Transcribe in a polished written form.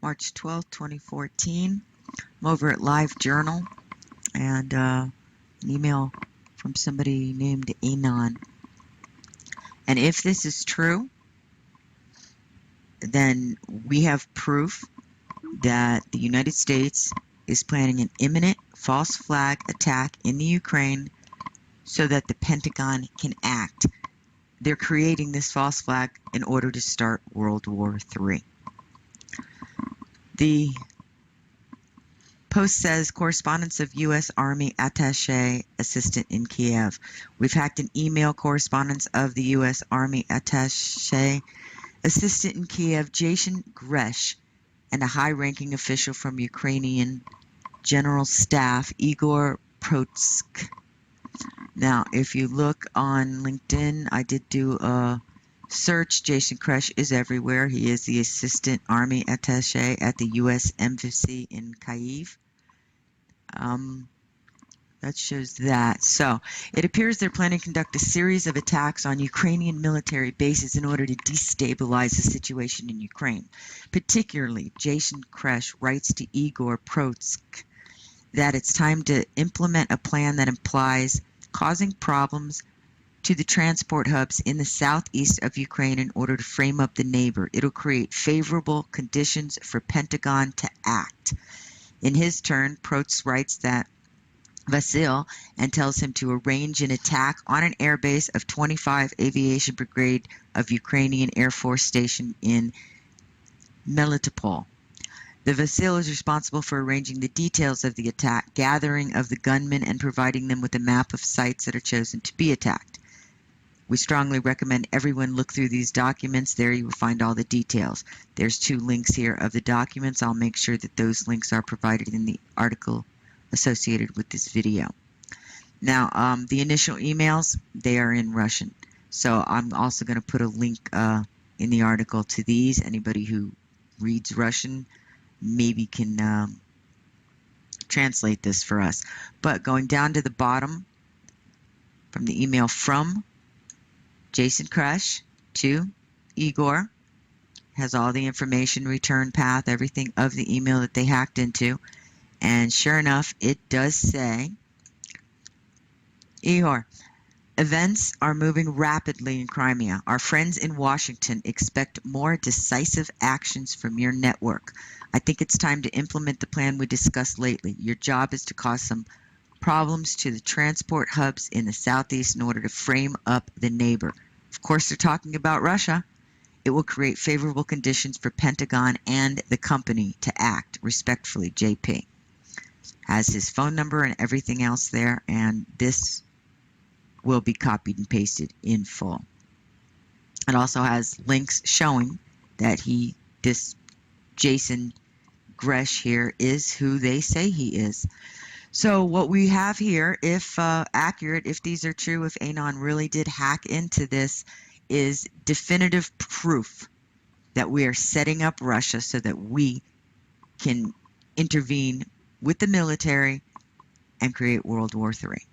March 12th, 2014. I'm over at Live Journal, and an email from somebody named Anon. And if this is true, then we have proof that the United States is planning an imminent false flag attack in the Ukraine so that the Pentagon can act. They're creating this false flag in order to start World War III. The post says, correspondence of U.S. Army Attaché Assistant in Kiev. We've hacked an email correspondence of the U.S. Army Attaché Assistant in Kiev, Jason Gresh, and a high-ranking official from Ukrainian General Staff, Igor Protsk. Now, if you look on LinkedIn, I did do a search. Jason Gresh is everywhere. He is the Assistant Army Attaché at the U.S. Embassy in Kiev. That shows that. So, it appears they're planning to conduct a series of attacks on Ukrainian military bases in order to destabilize the situation in Ukraine. Particularly, Jason Gresh writes to Igor Protsk that it's time to implement a plan that implies causing problems to the transport hubs in the southeast of Ukraine in order to frame up the neighbor. It'll create favorable conditions for Pentagon to act. In his turn, Protsk writes that Vasil and tells him to arrange an attack on an airbase of 25 Aviation Brigade of Ukrainian Air Force Station in Melitopol. The Vasil is responsible for arranging the details of the attack, gathering of the gunmen, and providing them with a map of sites that are chosen to be attacked. We strongly recommend everyone look through these documents. There you will find all the details. There's 2 links here of the documents. I'll make sure that those links are provided in the article associated with this video. Now, the initial emails, they are in Russian. So I'm also going to put a link in the article to these. Anybody who reads Russian maybe can translate this for us. But going down to the bottom, from the email from Jason Gresh to Igor, has all the information, return path, everything of the email that they hacked into. And sure enough, it does say, Igor, events are moving rapidly in Crimea. Our friends in Washington expect more decisive actions from your network. I think it's time to implement the plan we discussed lately. Your job is to cause some problems to the transport hubs in the southeast in order to frame up the neighbor. Of course, they're talking about Russia. It will create favorable conditions for Pentagon and the company to act. Respectfully, JP. Has his phone number and everything else there, and this will be copied and pasted in full. It also has links showing that this Jason Gresh here is who they say he is. So what we have here, if accurate, if these are true, if Anon really did hack into this, is definitive proof that we are setting up Russia so that we can intervene with the military and create World War III.